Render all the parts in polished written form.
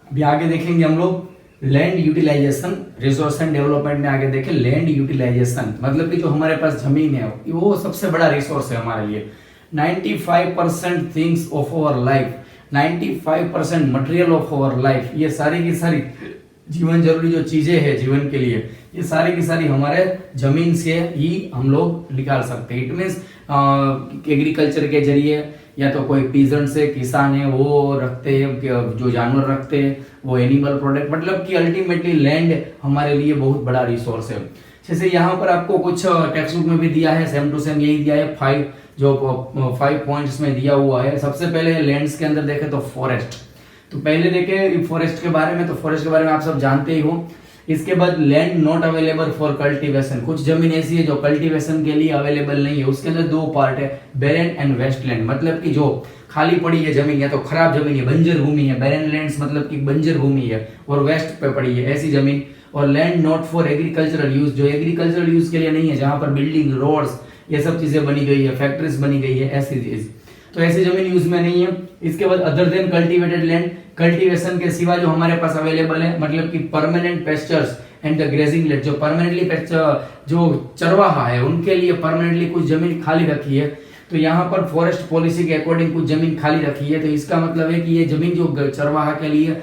अभी आगे देखेंगे हम लोग land utilization, resource and development में आगे देखें लैंड यूटिलाइजेशन, मतलब कि जो हमारे पास जमीन है वो सबसे बड़ा रिसोर्स है हमारे लिए। 95% things of our life, 95% material of our life, ये सारी की सारी जीवन जरूरी जो चीजें हैं जीवन के लिए, ये सारी की सारी हमारे जमीन से ही हम लोग निकाल सकते हैं। इट मीन्स एग्रीकल्चर के जरिए, या तो कोई पीजन से किसान है वो रखते हैं, जो जानवर रखते हैं वो एनिमल प्रोडक्ट, मतलब कि अल्टीमेटली लैंड हमारे लिए बहुत बड़ा रिसोर्स है। जैसे यहाँ पर आपको कुछ टेक्स्ट बुक में भी दिया है, सेम टू सेम यही दिया है, 5 पॉइंट्स में दिया हुआ है। सबसे पहले लैंड्स के अंदर देखें तो फॉरेस्ट, तो पहले देखें फॉरेस्ट के बारे में, तो फॉरेस्ट के बारे में आप सब जानते ही हो। इसके बाद land not available for cultivation, कुछ जमीन ऐसी है जो कल्टीवेशन के लिए अवेलेबल नहीं है। उसके अंदर दो पार्ट है, बैरन एंड वेस्टलैंड, मतलब कि जो खाली पड़ी है जमीन या तो खराब जमीन है, बंजर भूमि है। बैरन लैंड्स मतलब कि बंजर भूमि है और वेस्ट पे पड़ी है ऐसी जमीन। और land not for agricultural use, जो एग्रीकल्चरल यूज के लिए नहीं है, जहां पर बिल्डिंग, रोड्स, ये सब चीजें बनी गई है, फैक्ट्रीज बनी गई है, ऐसी चीज, तो ऐसी जमीन यूज में नहीं है। इसके बाद other than cultivated land, cultivation के सिवा जो हमारे पास अवेलेबल है, मतलब कि permanent pastures and the grazing land, जो परमानेंटली जो चरवाहा है उनके लिए परमानेंटली कुछ जमीन खाली रखी है। तो यहाँ पर फॉरेस्ट पॉलिसी के अकॉर्डिंग कुछ जमीन खाली रखी है। तो इसका मतलब है कि ये जमीन जो चरवाहा के लिए,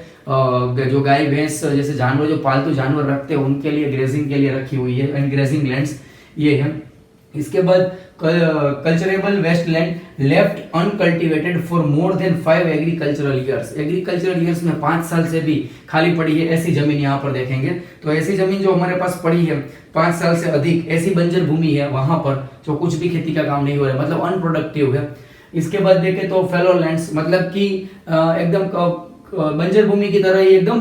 जो गाय भैंस जैसे जानवर, जो पालतू जानवर रखते हैं उनके लिए, ग्रेजिंग के लिए रखी हुई है, एंड ग्रेजिंग लैंड्स ये है। इसके बाद culturable waste land left uncultivated for more than 5 agricultural years, agricultural years में 5 साल से भी खाली पड़ी है ऐसी जमीन यहाँ पर देखेंगे। तो ऐसी जमीन जो हमारे पास पड़ी है 5 साल से अधिक, ऐसी बंजर भूमि है वहां पर जो कुछ भी खेती का काम नहीं हो रहा है, मतलब अनप्रोडक्टिव है। इसके बाद देखें तो फेलो लैंड्स, मतलब कि एकदम बंजर भूमि की तरह ही एकदम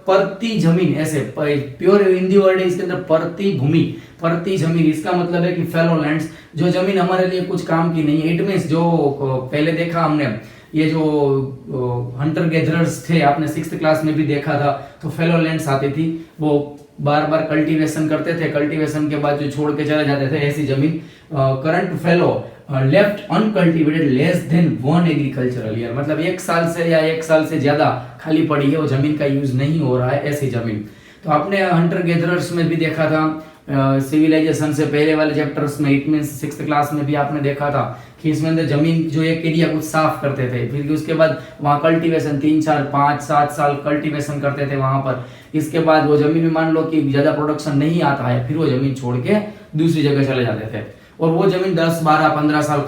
परती जमीन, ऐसे प्योर हिंदी वर्ड है इसके अंदर, परती भूमि, परती जमीन। इसका मतलब है कि फेलो लैंड्स, जो जमीन हमारे लिए कुछ काम की नहीं है। इट मीन्स जो पहले देखा हमने, ये जो हंटर गैदरर्स थे, आपने 6th क्लास में भी देखा था, तो फेलो लैंड्स आती थी, वो बार बार कल्टीवेशन करते थे, कल्टीवेशन के बाद जो छोड़ के चले जाते थे ऐसी जमीन। Current fellow left uncultivated less than 1 agricultural year, मतलब 1 साल से या 1 साल से ज्यादा खाली पड़ी है, वो जमीन का यूज नहीं हो रहा है ऐसी जमीन। तो आपने हंटर गैदरर्स में भी देखा था, सिविलाइजेशन से पहले वाले चैप्टर्स में, इट मींस 6th क्लास में भी आपने देखा था कि इसमें अंदर जमीन जो एक एरिया कुछ साफ करते थे, फिर उसके बाद वहां कल्टीवेशन 3, 4, 5, 7 साल कल्टीवेशन करते थे वहां पर। इसके बाद वो जमीन में मान लो कि ज्यादा प्रोडक्शन नहीं आता है, फिर वो जमीन छोड़ के दूसरी जगह चले जाते थे, और वो जमीन 10, 12, 15 साल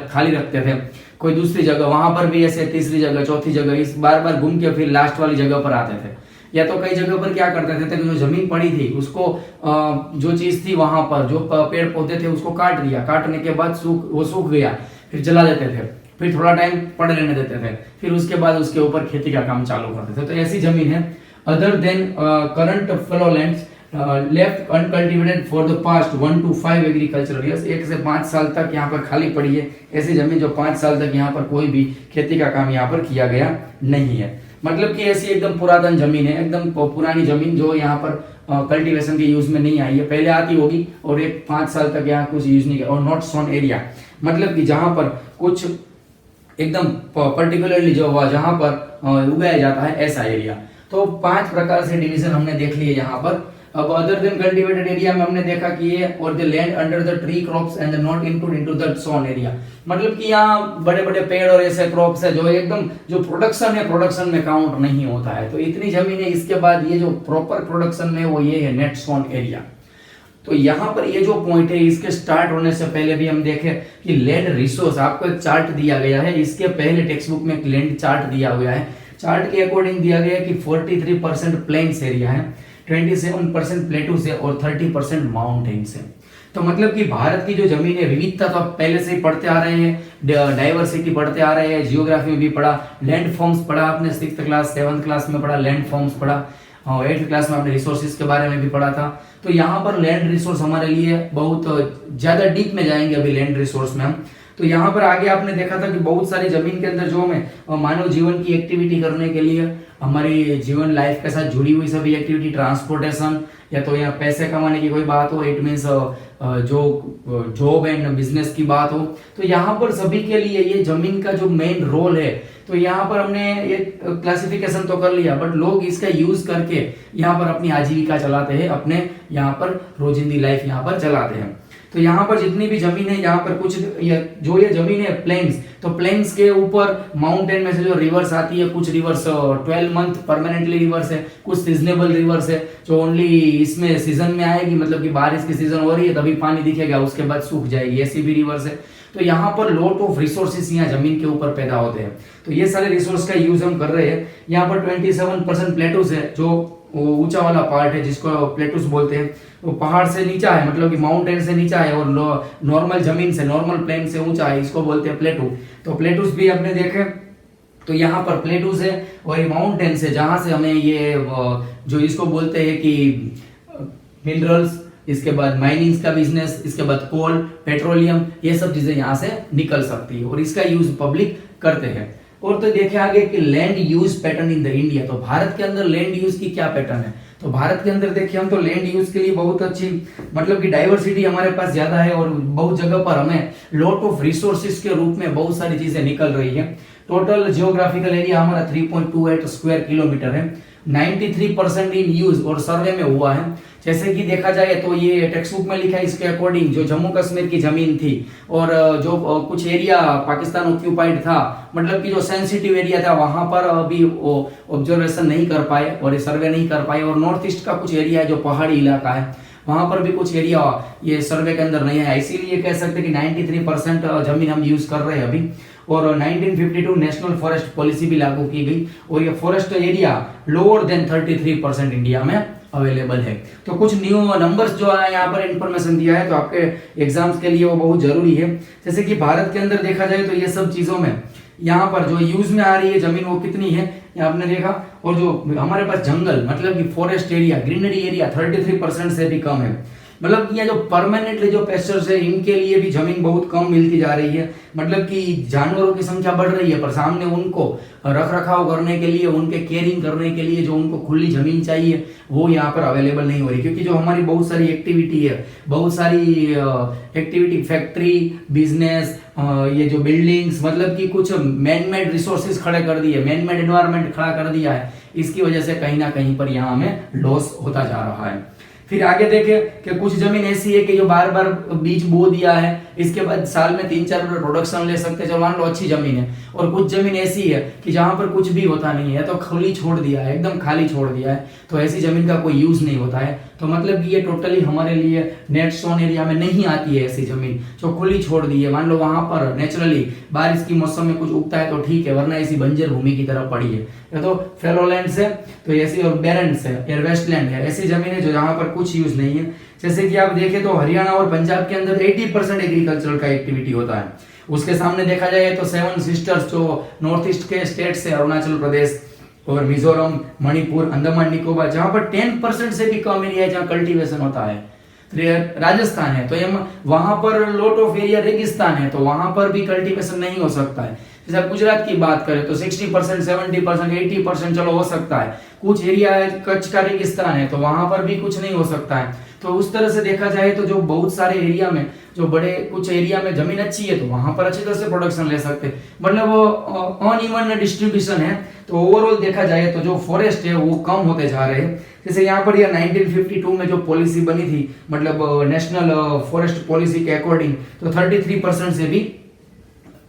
खाली रखते थे कोई दूसरी जगह, वहां पर भी ऐसे तीसरी जगह, चौथी जगह, इस बार बार घूम के फिर लास्ट वाली जगह पर आते थे। या तो कई जगह पर क्या करते थे, जो जमीन पड़ी थी उसको, जो चीज थी वहां पर, जो पेड़ पौधे थे उसको काट दिया, काटने के बाद वो सूख गया, फिर जला देते थे, फिर थोड़ा टाइम पड़ लेने देते थे, फिर उसके बाद उसके ऊपर खेती का काम चालू करते थे। तो ऐसी जमीन है। Other than current fellow lands left uncultivated for the past 1 to 5 agricultural years, 1 से 5 साल तक यहाँ पर खाली पड़ी है ऐसी जमीन जो 5 साल तक यहाँ पर कोई भी खेती का काम यहाँ पर किया गया नहीं है। मतलब कि ऐसी एकदम पुरातन जमीन है, एकदम पुरानी जमीन जो यहाँ पर कल्टीवेशन के यूज में नहीं आई है, पहले आती होगी और एक 5 साल तक यहाँ कुछ यूज नहीं किया। और नॉट सोन एरिया, मतलब कि जहाँ पर कुछ एकदम पर्टिकुलरली जो जहाँ पर उगाया जाता है ऐसा एरिया। तो 5 प्रकार से डिवीजन हमने देख लिए यहाँ पर। अब अदर देन कल्टीवेटेड एरिया में हमने देखा कि ये और the land under the tree crops and not include into the sown area, मतलब कि यहाँ बड़े बड़े पेड़ और ऐसे क्रॉप्स है जो एकदम जो प्रोडक्शन है, प्रोडक्शन में काउंट नहीं होता है। तो इतनी जमीन है। इसके बाद ये जो प्रॉपर प्रोडक्शन में वो ये है नेट सोन एरिया। तो यहाँ पर ये जो पॉइंट है, इसके स्टार्ट होने से पहले भी हम देखें कि लैंड रिसोर्स, आपको एक चार्ट दिया गया है, इसके पहले टेक्स्ट बुक में एक लैंड चार्ट दिया हुआ है। चार्ट के अकॉर्डिंग दिया गया है कि 43% प्लेन्स एरिया है, 27% प्लेटू से और 30% माउंटेन से। तो मतलब कि भारत की जो जमीन है, विविधता तो आप पहले से ही पढ़ते आ रहे हैं, डाइवर्सिटी पढ़ते आ रहे हैं, जियोग्राफी में भी पढ़ा, लैंड फॉर्म्स पढ़ा आपने 6th क्लास, 7th क्लास में पढ़ा, लैंड फॉर्म्स पढ़ा, 8th क्लास में आपने रिसोर्सेज के बारे में भी पढ़ा था। तो यहाँ पर लैंड रिसोर्स हमारे लिए बहुत ज्यादा डीप में जाएंगे अभी लैंड रिसोर्स में हम। तो यहाँ पर आगे आपने देखा था कि बहुत सारी जमीन के अंदर जो हमें मानव जीवन की एक्टिविटी करने के लिए हमारी जीवन लाइफ के साथ जुड़ी हुई सभी एक्टिविटी, ट्रांसपोर्टेशन, या तो यहाँ पैसे कमाने की कोई बात हो, इट मीन्स जो जॉब एंड बिजनेस की बात हो, तो यहाँ पर सभी के लिए ये जमीन का जो मेन रोल है, तो यहाँ पर हमने ये क्लासिफिकेशन तो कर लिया, बट लोग इसका यूज करके यहाँ पर अपनी आजीविका चलाते हैं, अपने यहाँ पर रोजिंदी लाइफ यहाँ पर चलाते हैं। तो यहाँ पर जितनी भी जमीन है, यहाँ पर कुछ ये जमीन है प्लेन्स, तो प्लेन्स के ऊपर माउंटेन में से जो रिवर्स आती है, कुछ रिवर्स 12 मंथ परमानेंटली रिवर्स है, कुछ सीजनेबल रिवर्स है जो ओनली इसमें सीजन में आएगी, मतलब कि बारिश की सीजन हो रही है तभी पानी दिखेगा, उसके बाद सूख जाएगी, ऐसी भी रिवर्स है। तो यहाँ पर लॉट ऑफ रिसोर्सेस यहाँ जमीन के ऊपर पैदा होते हैं, तो ये सारे रिसोर्स का यूज हम कर रहे हैं। यहाँ पर 27% प्लेटूस है, जो ऊंचा वाला पार्ट है जिसको प्लेटूस बोलते हैं, वो पहाड़ से नीचा है, मतलब कि माउंटेन से नीचा है, और नॉर्मल जमीन से, नॉर्मल प्लेन से ऊंचा है, इसको बोलते हैं प्लेटू। तो प्लेटूस भी आपने देखे, तो यहाँ पर प्लेटूस है, और ये माउंटेन से जहां से हमें ये जो इसको बोलते हैं कि मिनरल्स, इसके बाद माइनिंग का बिजनेस, इसके बाद कोल, पेट्रोलियम, ये सब चीजें यहाँ से निकल सकती है, और इसका यूज पब्लिक करते हैं। और तो देखे आगे कि land use pattern in the India, तो भारत के अंदर लैंड यूज की क्या पैटर्न है। तो भारत के अंदर देखिए हम तो लैंड यूज के लिए बहुत अच्छी, मतलब कि डाइवर्सिटी हमारे पास ज्यादा है, और बहुत जगह पर हमें लॉट ऑफ रिसोर्सेज के रूप में बहुत सारी चीजें निकल रही है। टोटल जियोग्राफिकल एरिया हमारा 3.28 स्क्वायर किलोमीटर है, 93% इन यूज और सर्वे में हुआ है। जैसे कि देखा जाए तो ये टेक्स्ट बुक में लिखा है, इसके अकॉर्डिंग जो जम्मू कश्मीर की जमीन थी और जो कुछ एरिया पाकिस्तान ऑक्यूपाइड था, मतलब कि जो सेंसिटिव एरिया था, वहां पर अभी ऑब्जर्वेशन नहीं कर पाए और सर्वे नहीं कर पाए, और नॉर्थ ईस्ट का कुछ एरिया है जो पहाड़ी इलाका है, वहां पर भी कुछ एरिया ये सर्वे के अंदर नहीं है। इसीलिए कह सकते हैं कि 93% जमीन हम यूज कर रहे हैं अभी। और 1952 नेशनल फॉरेस्ट पॉलिसी भी लागू की गई, और ये forest area lower than 33% India में अवेलेबल है। तो कुछ न्यू नंबर्स जो है यहाँ पर इंफॉर्मेशन दिया है, तो आपके एग्जाम्स के लिए वो बहुत जरूरी है। जैसे कि भारत के अंदर देखा जाए तो ये सब चीजों में यहाँ पर जो यूज में आ रही है जमीन वो कितनी है, आपने देखा, और जो हमारे पास जंगल, मतलब कि फॉरेस्ट एरिया, ग्रीनरी एरिया 33% से भी कम है। मतलब ये जो परमानेंटली जो पेस्चर्स है, इनके लिए भी जमीन बहुत कम मिलती जा रही है, मतलब कि जानवरों की संख्या बढ़ रही है, पर सामने उनको रख रखाव करने के लिए, उनके केयरिंग करने के लिए जो उनको खुली जमीन चाहिए वो यहाँ पर अवेलेबल नहीं हो रही, क्योंकि जो हमारी बहुत सारी एक्टिविटी है, बहुत सारी एक्टिविटी, फैक्ट्री, बिजनेस, ये जो बिल्डिंग्स, मतलब कि कुछ मैन मेड रिसोर्सेज खड़े कर दिए, मैन मेड एनवायरनमेंट खड़ा कर दिया है, इसकी वजह से कहीं ना कहीं पर यहाँ हमें लॉस होता जा रहा है। फिर आगे देखें कि कुछ जमीन ऐसी है कि जो बार बार बीज बो दिया है, इसके बाद साल में 3-4 प्रोडक्शन ले सकते हैं, चलो मान लो अच्छी जमीन है, और कुछ जमीन ऐसी है कि जहां पर कुछ भी होता नहीं है, तो खुली छोड़ दिया है, एकदम खाली छोड़ दिया है, तो ऐसी जमीन का कोई यूज नहीं होता है। तो मतलब कि ये टोटली हमारे लिए नेट स्टोन एरिया में नहीं आती है ऐसी जमीन जो खुली छोड़ दी है। मान लो वहां पर नेचुरली बारिश की मौसम में कुछ उगता है तो ठीक है, वरना ऐसी बंजर भूमि की तरह पड़ी है, या तो फेलोलैंड्स है, तो ऐसी, और बैरन्स है, या वेस्टलैंड है, ऐसी जमीन है जो जहां पर कुछ यूज नहीं है। जैसे कि आप देखें तो हरियाणा और पंजाब के अंदर 80% एग्रीकल्चरल का एक्टिविटी होता है। उसके सामने देखा जाए तो 7 सिस्टर्स जो नॉर्थ ईस्ट के स्टेट्स है, अरुणाचल प्रदेश और मिजोरम, मणिपुर, अंडमान निकोबार, जहां पर 10% से भी कम एरिया है जहां कल्टीवेशन होता है। राजस्थान है तो वहां पर लॉट ऑफ एरिया रेगिस्तान है, तो वहां पर भी कल्टीवेशन नहीं हो सकता है। जैसे गुजरात की बात करें तो 60%, 70%, 80% चलो हो सकता है। कुछ एरिया है, कच्छ का रेगिस्तान है, तो वहां पर भी कुछ नहीं हो सकता है। तो उस तरह से देखा जाए तो जो बहुत सारे एरिया में, जो बड़े कुछ एरिया में जमीन अच्छी है तो वहां पर अच्छी तरह से प्रोडक्शन ले सकते हैं, मतलब अनइवन डिस्ट्रीब्यूशन है। तो ओवरऑल देखा जाए तो जो फॉरेस्ट है वो कम होते जा रहे हैं। जैसे यहाँ पर यह 1952 में जो पॉलिसी बनी थी, मतलब नेशनल फॉरेस्ट पॉलिसी के अकॉर्डिंग, तो 33% से भी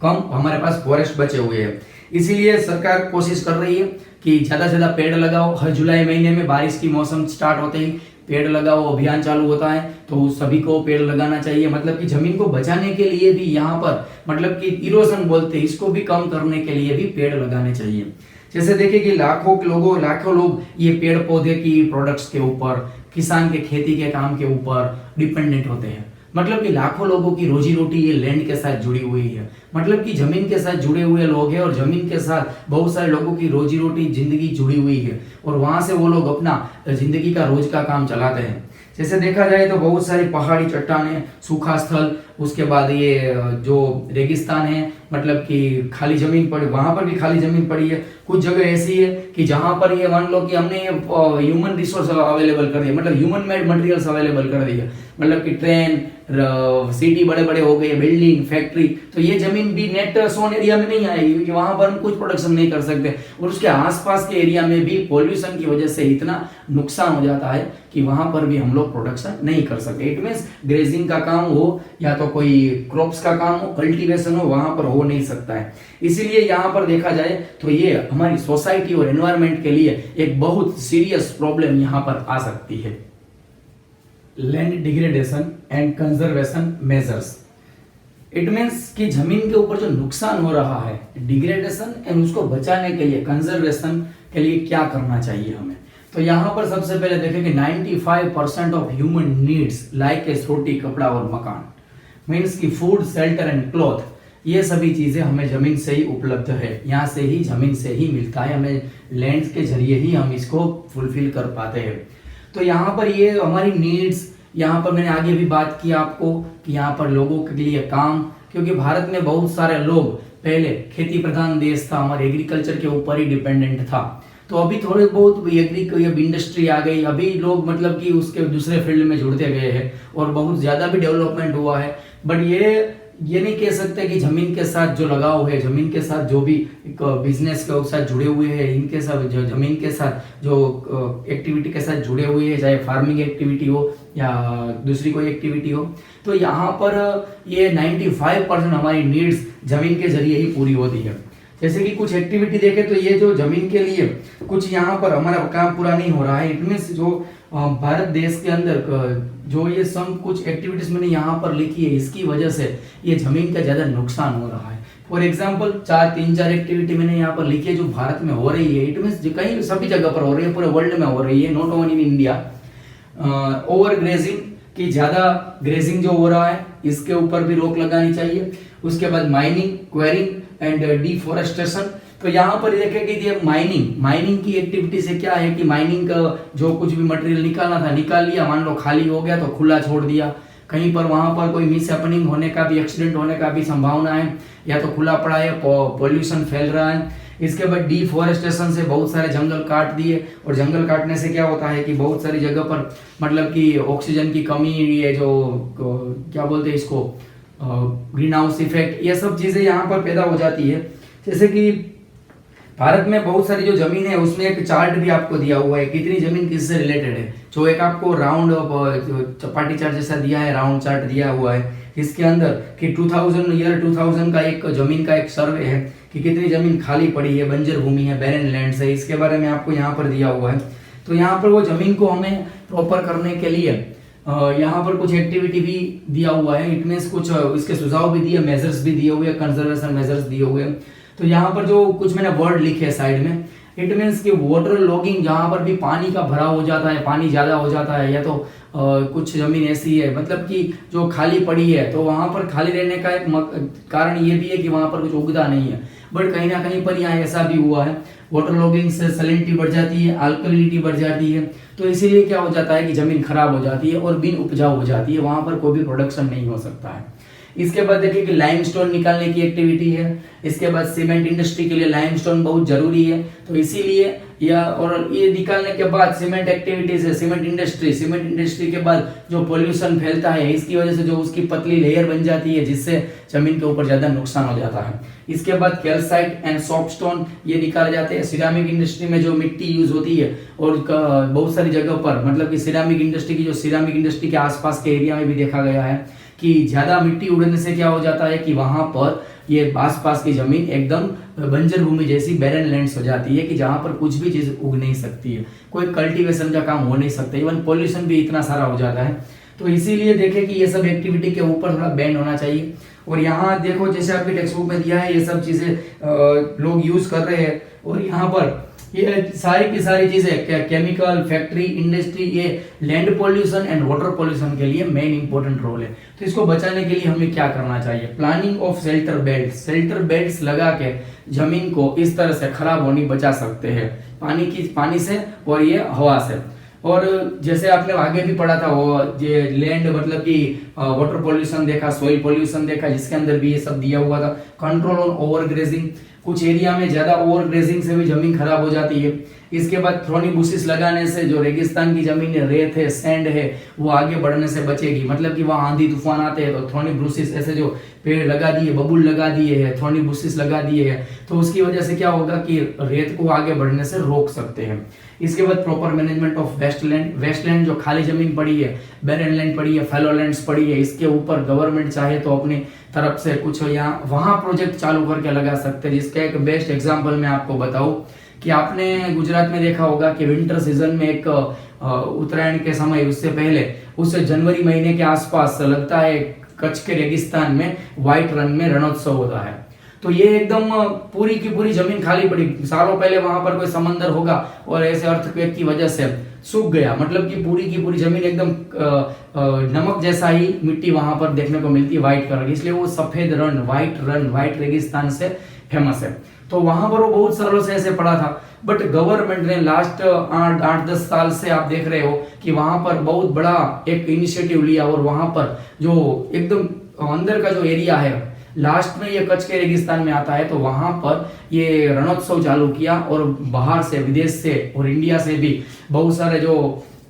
कम हमारे पास फॉरेस्ट बचे हुए हैं। इसीलिए सरकार कोशिश कर रही है कि ज्यादा से ज्यादा पेड़ लगाओ। हर जुलाई महीने में बारिश की मौसम स्टार्ट होते ही पेड़ लगाओ अभियान चालू होता है, तो सभी को पेड़ लगाना चाहिए। मतलब कि जमीन को बचाने के लिए भी यहाँ पर, मतलब कि इरोजन बोलते हैं, इसको भी कम करने के लिए भी पेड़ लगाने चाहिए। जैसे देखिए कि लाखों लोग ये पेड़ पौधे की प्रोडक्ट्स के ऊपर, किसान के खेती के काम के ऊपर डिपेंडेंट होते हैं। मतलब कि लाखों लोगों की रोजी रोटी ये लैंड के साथ जुड़ी हुई है, मतलब कि जमीन के साथ जुड़े हुए लोग हैं, और जमीन के साथ बहुत सारे लोगों की रोजी रोटी जिंदगी जुड़ी हुई है, और वहां से वो लोग अपना जिंदगी का रोज का काम चलाते हैं। जैसे देखा जाए तो बहुत सारी पहाड़ी चट्टानें, सूखा स्थल, उसके बाद ये जो रेगिस्तान है, मतलब कि खाली जमीन पड़ी, वहां पर भी खाली जमीन पड़ी है। कुछ जगह ऐसी है कि जहां पर ये मान लो कि हमने ह्यूमन रिसोर्स अवेलेबल कर दिया, मतलब ह्यूमन मेड मटेरियल्स अवेलेबल कर दिया, मतलब कि ट्रेन, सिटी बड़े बड़े हो गए, बिल्डिंग, फैक्ट्री, तो ये जमीन भी नेट सोन एरिया में नहीं आएगी, क्योंकि वहां पर हम कुछ प्रोडक्शन नहीं कर सकते। और उसके आसपास के एरिया में भी पॉल्यूशन की वजह से इतना नुकसान हो जाता है कि वहां पर भी हम लोग प्रोडक्शन नहीं कर सकते। इट मीन्स ग्रेजिंग का काम हो या तो कोई क्रॉप्स का काम हो, कल्टीवेशन हो, वहां पर हो नहीं सकता है। इसीलिए यहाँ पर देखा जाए तो ये हमारी सोसाइटी और एनवायरमेंट के लिए एक बहुत सीरियस प्रॉब्लम यहाँ पर आ सकती है। Land degradation and conservation measures, it means कि जमीन के ऊपर जो नुकसान हो रहा है, डिग्रेडेशन एंड उसको बचाने के लिए, कंजर्वेशन के लिए क्या करना चाहिए हमें। तो यहाँ पर सबसे पहले देखें कि 95% of human needs like a रोटी, कपड़ा और मकान, मीन्स कि फूड, शेल्टर एंड क्लॉथ, ये सभी चीजें हमें जमीन से ही उपलब्ध है, यहाँ से ही, जमीन से ही मिलता है, हमें लैंड के जरिए ही हम इसको फुलफिल कर पाते हैं। तो यहाँ पर ये हमारी नीड्स, यहाँ पर मैंने आगे भी बात की आपको कि यहाँ पर लोगों के लिए काम, क्योंकि भारत में बहुत सारे लोग, पहले खेती प्रधान देश था, हमारे एग्रीकल्चर के ऊपर ही डिपेंडेंट था। तो अभी थोड़े बहुत इंडस्ट्री आ गई, अभी लोग मतलब कि उसके दूसरे फील्ड में जुड़ते गए हैं और बहुत ज्यादा भी डेवलपमेंट हुआ है। बट ये नहीं कह सकते कि जमीन के साथ जो लगाव है, जमीन के साथ जो भी बिजनेस के साथ जुड़े हुए हैं, इनके साथ जो जमीन के साथ जो एक्टिविटी के साथ जुड़े हुए हैं, चाहे फार्मिंग एक्टिविटी हो या दूसरी कोई एक्टिविटी हो, तो यहाँ पर ये 95% हमारी नीड्स जमीन के जरिए ही पूरी होती है। जैसे कि कुछ एक्टिविटी देखें तो ये जो जमीन के लिए कुछ यहाँ पर हमारा काम पूरा नहीं हो रहा है, इट मीन्स जो भारत देश के अंदर जो ये सब कुछ एक्टिविटीज मैंने यहाँ पर लिखी है, इसकी वजह से ये जमीन का ज्यादा नुकसान हो रहा है। फॉर एग्जाम्पल 3-4 एक्टिविटी मैंने यहाँ पर लिखी है जो भारत में हो रही है, इट मीन्स कहीं सभी जगह पर हो रही है, पूरे वर्ल्ड में हो रही है, not only in India. Over grazing, की ज्यादा ग्रेजिंग जो हो रहा है इसके ऊपर भी रोक लगानी चाहिए। उसके बाद माइनिंग, क्वेरिंग एंड डिफोरेस्टेशन, तो यहाँ पर देखें कि ये माइनिंग की एक्टिविटी से क्या है कि माइनिंग का जो कुछ भी मटेरियल निकालना था निकाल लिया, मान लो खाली हो गया तो खुला छोड़ दिया, कहीं पर वहां पर कोई मिस हैपनिंग होने का भी, एक्सीडेंट होने का भी संभावना है, या तो खुला पड़ा है, पॉल्यूशन फैल रहा है। इसके बाद डिफोरेस्टेशन से बहुत सारे जंगल काट दिए, और जंगल काटने से क्या होता है कि बहुत सारी जगह पर मतलब कि ऑक्सीजन की कमी, ये जो क्या बोलते हैं इसको, ग्रीन हाउस इफेक्ट, ये सब चीजें यहाँ पर पैदा हो जाती है। जैसे कि भारत में बहुत सारी जो जमीन है उसमें एक चार्ट भी आपको दिया हुआ है, कितनी जमीन किससे रिलेटेड है, जो एक आपको राउंड चपाटी चार्ट जैसा दिया है, राउंड चार्ट दिया हुआ है, इसके अंदर कि 2000 का एक जमीन का एक सर्वे है कि कितनी जमीन खाली पड़ी है, बंजर भूमि है, बैरन लैंड्स है, इसके बारे में आपको यहाँ पर दिया हुआ है। तो यहाँ पर वो जमीन को हमें प्रॉपर करने के लिए यहाँ पर कुछ एक्टिविटी भी दिया हुआ है, इट मीन्स कुछ इसके सुझाव भी दिए, मेजर्स भी दिए हुए, कंजर्वेशन मेजर्स दिए हुए। तो यहाँ पर जो कुछ मैंने वर्ड लिखे है साइड में, इट मीन्स कि वाटर लॉगिंग, जहाँ पर भी पानी का भराव हो जाता है, पानी ज्यादा हो जाता है, या तो कुछ जमीन ऐसी है मतलब कि जो खाली पड़ी है, तो वहां पर खाली रहने का एक कारण ये भी है कि वहां पर कुछ उगता नहीं है, बट कहीं ना कहीं पर यहाँ ऐसा भी हुआ है, वाटर लॉगिंग से सैलिनिटी बढ़ जाती है, अल्कलिनिटी बढ़ जाती है, तो इसीलिए क्या हो जाता है कि जमीन खराब हो जाती है और बिन उपजाऊ हो जाती है, वहां पर कोई भी प्रोडक्शन नहीं हो सकता है। इसके बाद देखिए कि लाइमस्टोन निकालने की एक्टिविटी है, इसके बाद सीमेंट इंडस्ट्री के लिए लाइमस्टोन बहुत जरूरी है, तो इसीलिए और ये निकालने के बाद सीमेंट एक्टिविटीज है, सीमेंट इंडस्ट्री के बाद जो पोल्यूशन फैलता है, इसकी वजह से जो उसकी पतली लेयर बन जाती है, जिससे जमीन के ऊपर ज्यादा नुकसान हो जाता है। इसके बाद कैल्साइट एंड सॉफ्टस्टोन ये निकाले जाते हैं। सिरामिक इंडस्ट्री में जो मिट्टी यूज होती है, और बहुत सारी जगह पर मतलब कि सिरामिक इंडस्ट्री के आसपास के एरिया में भी देखा गया है कि ज्यादा मिट्टी उड़ने से क्या हो जाता है कि वहां पर ये आसपास की जमीन एकदम बंजर भूमि जैसी, बैरन लैंड्स हो जाती है कि जहां पर कुछ भी चीज उग नहीं सकती है, कोई कल्टीवेशन का काम हो नहीं सकता, इवन पॉल्यूशन भी इतना सारा हो जाता है। तो इसीलिए देखें कि ये सब एक्टिविटी के ऊपर थोड़ा बैन होना चाहिए। और यहाँ देखो जैसे आपके टेक्स्ट बुक में दिया है, ये सब चीजें लोग यूज कर रहे हैं, और यहाँ पर ये सारी की सारी चीजें केमिकल, फैक्ट्री, इंडस्ट्री, ये land pollution and water pollution के लिए मेन इंपॉर्टेंट रोल है। तो इसको बचाने के लिए हमें क्या करना चाहिए? प्लानिंग ऑफ शेल्टर बेल्ट्स लगा के जमीन को इस तरह से खराब होने बचा सकते हैं, पानी से और ये हवा से। और जैसे आपने आगे भी पढ़ा था वो ये लैंड मतलब कि वाटर पॉल्यूशन देखा, सॉइल पॉल्यूशन देखा, जिसके अंदर भी ये सब दिया हुआ था। कंट्रोल ऑन ओवर ग्रेजिंग, कुछ एरिया में ज्यादा ओवर ग्रेजिंग से भी जमीन खराब हो जाती है। इसके बाद थ्रोनी बुशिस लगाने से जो रेगिस्तान की जमीन है, रेत है, सैंड है, वो आगे बढ़ने से बचेगी। मतलब कि वहां आंधी तूफान आते हैं तो थ्रोनी बुशिस ऐसे जो पेड़ लगा दिए, बबूल लगा दिए हैं, थ्रोनी बुशिस लगा दिए हैं, तो उसकी वजह से क्या होगा कि रेत को आगे बढ़ने से रोक सकते हैं। इसके बाद proper management of wasteland, wasteland जो खाली जमीन पड़ी है, बैरन लैंड पड़ी है, फैलो लैंड्स पड़ी है, इसके ऊपर गवर्नमेंट चाहे तो अपनी तरफ से कुछ यहाँ वहां प्रोजेक्ट चालू करके लगा सकते हैं। जिसका एक बेस्ट एग्जांपल मैं आपको बताऊं कि आपने गुजरात में देखा होगा कि विंटर सीजन में एक उत्तरायण के समय, उससे पहले, उससे जनवरी महीने के आसपास लगता है कच्छ के रेगिस्तान में व्हाइट रन में रणोत्सव होता है। तो ये एकदम पूरी की पूरी जमीन खाली पड़ी, सालों पहले वहां पर कोई समंदर होगा और ऐसे अर्थक्वेक की वजह से सूख गया। मतलब कि पूरी की पूरी जमीन एकदम नमक जैसा ही मिट्टी वहां पर देखने को मिलती है, व्हाइट कलर, इसलिए वो सफेद रन, व्हाइट रेगिस्तान से फेमस है। तो वहां पर वो बहुत सालों से ऐसे पड़ा था, बट गवर्नमेंट ने लास्ट 8-10 साल से आप देख रहे हो कि वहां पर बहुत बड़ा एक इनिशिएटिव लिया और वहां पर जो एकदम अंदर का जो एरिया है, लास्ट में ये कच्छ के रेगिस्तान में आता है, तो वहां पर ये रणोत्सव चालू किया और बाहर से, विदेश से और इंडिया से भी बहुत सारे जो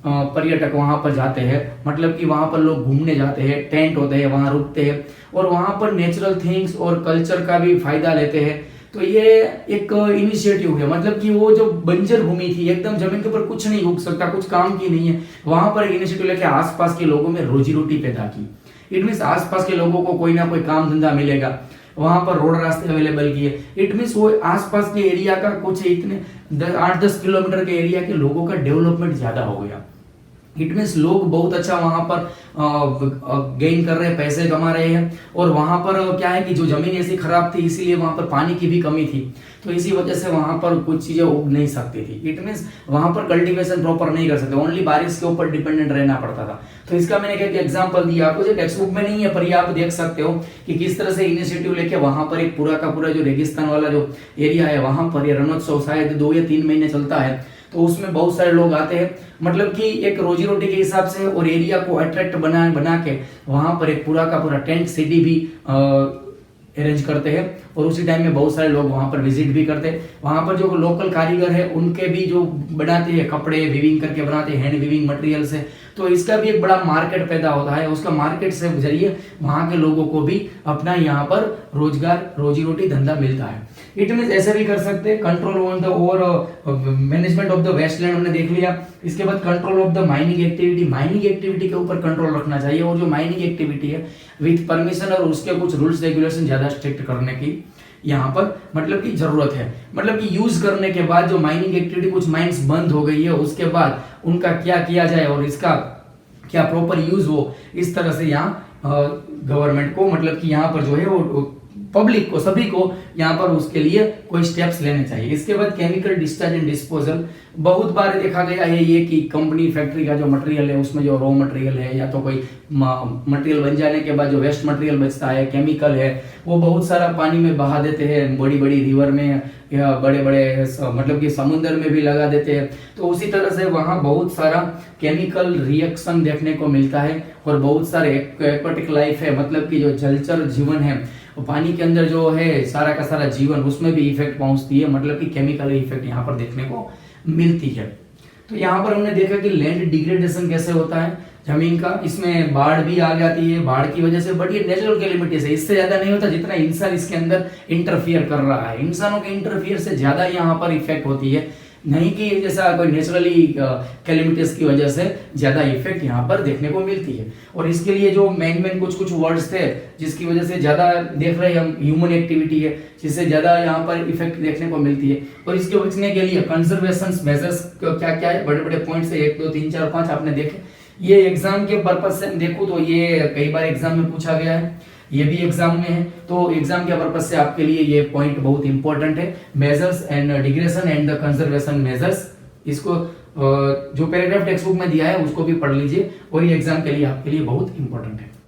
पर्यटक वहां पर जाते हैं। मतलब कि वहां पर लोग घूमने जाते हैं, टेंट होते हैं, वहां रुकते हैं और वहां पर नेचुरल थिंग्स और कल्चर का भी फायदा लेते हैं। तो ये एक इनिशिएटिव है। मतलब कि वो जो बंजर भूमि थी, एकदम जमीन के ऊपर कुछ नहीं उग सकता, कुछ काम की नहीं है, वहां पर एक इनिशिएटिव लेके आसपास के लोगों में रोजी रोटी पैदा की। इट मीन्स आसपास के लोगों को कोई ना कोई काम धंधा मिलेगा, वहां पर रोड रास्ते अवेलेबल किए। इट मीन्स वो आसपास के एरिया का कुछ इतने 8-10 किलोमीटर के एरिया के लोगों का डेवलपमेंट ज्यादा हो गया। इट मीन्स लोग बहुत अच्छा वहां पर गेन कर रहे हैं, पैसे कमा रहे हैं। और वहां पर क्या है कि जो जमीन ऐसी खराब थी, इसीलिए वहां पर पानी की भी कमी थी, तो इसी वजह से वहां पर कुछ चीजें उग नहीं सकती थी। इट मीन्स वहां पर कल्टीवेशन प्रॉपर नहीं कर सकते, ओनली बारिश के ऊपर डिपेंडेंट रहना पड़ता था। तो इसका मैंने क्या एग्जांपल दिया आपको, जो टेक्स्ट बुक में नहीं है पर ये आप देख सकते हो कि किस तरह से इनिशिएटिव लेके वहां पर एक पूरा का पूरा जो रेगिस्तान वाला जो एरिया है, वहां पर ये रणोत्सव शायद 2 या 3 महीने चलता है। तो उसमें बहुत सारे लोग आते हैं, मतलब कि एक रोजी रोटी के हिसाब से, और एरिया को अट्रैक्ट बना के वहां पर एक पूरा का पूरा टेंट सिटी भी अरेंज करते हैं। और उसी टाइम में बहुत सारे लोग वहां पर विजिट भी करते हैं। वहां पर जो लोकल कारीगर है उनके भी जो बनाते हैं कपड़े, विविंग करके बनाते हैं हैंड विविंग मटेरियल से, तो इसका भी एक बड़ा मार्केट पैदा होता है। उसका मार्केट से जरिए वहां के लोगों को भी अपना यहाँ पर रोजगार, रोजी रोटी, धंधा मिलता है। इट मीन ऐसे भी कर सकते हैं। Control on the over management of the wasteland हमने देख लिया। इसके बाद control of the mining activity, mining activity के ऊपर कंट्रोल रखना चाहिए। और जो माइनिंग एक्टिविटी है विथ परमिशन और उसके कुछ रूल्स रेगुलेशन ज्यादा स्ट्रिक्ट करने की यहाँ पर मतलब की जरूरत है। मतलब कि यूज करने के बाद जो माइनिंग एक्टिविटी, कुछ माइंस बंद हो गई है, उसके बाद उनका क्या किया जाए और इसका क्या प्रॉपर यूज हो, इस तरह से यहाँ गवर्नमेंट को, मतलब कि यहाँ पर जो है वो पब्लिक को, सभी को यहाँ पर उसके लिए कोई स्टेप्स लेने चाहिए। इसके बाद केमिकल डिस्चार्ज एंड डिस्पोजल, बहुत बार देखा गया है ये कि कंपनी फैक्ट्री का जो मटेरियल है उसमें जो रॉ मटेरियल है या तो कोई मटेरियल बन जाने के बाद जो वेस्ट मटेरियल बचता है, केमिकल है, वो बहुत सारा पानी में बहा देते हैं, बड़ी बड़ी रिवर में या बड़े बड़े मतलब कि समुद्र में भी लगा देते हैं। तो उसी तरह से वहाँ बहुत सारा केमिकल रिएक्शन देखने को मिलता है और बहुत सारे एक्वाटिक लाइफ है, मतलब कि जो जलचर जीवन है, पानी के अंदर जो है सारा का सारा जीवन, उसमें भी इफेक्ट पहुंचती है। मतलब कि केमिकल इफेक्ट यहाँ पर देखने को मिलती है। तो यहाँ पर हमने देखा कि लैंड डिग्रेडेशन कैसे होता है जमीन का। इसमें बाढ़ भी आ जाती है, बाढ़ की वजह से, बट ये नेचुरल कैलेमिटीज है, इससे ज्यादा नहीं होता जितना इंसान इसके अंदर इंटरफियर कर रहा है। इंसानों के इंटरफियर से ज्यादा यहाँ पर इफेक्ट होती है, नहीं कि जैसा कोई नेचुरली कैलेमिटीज की वजह से ज्यादा इफेक्ट यहाँ पर देखने को मिलती है। और इसके लिए जो मेन कुछ वर्ड्स थे जिसकी वजह से ज्यादा देख रहे हैं हम, ह्यूमन एक्टिविटी है जिससे ज्यादा यहाँ पर इफेक्ट देखने को मिलती है। और इसके बचने के लिए कंजर्वेशन मेजर्स क्या क्या है, बड़े बड़े पॉइंट्स है, 1 2 3 4 5 आपने देखे। ये एग्जाम के पर्पज से देखो तो ये कई बार एग्जाम में पूछा गया है, ये भी एग्जाम में है, तो एग्जाम के पर्पज से आपके लिए ये पॉइंट बहुत इंपॉर्टेंट है। Measures and digression and the conservation measures, इसको जो पैराग्राफ टेक्स्ट बुक में दिया है उसको भी पढ़ लीजिए और ये एग्जाम के लिए आपके लिए बहुत इंपॉर्टेंट है।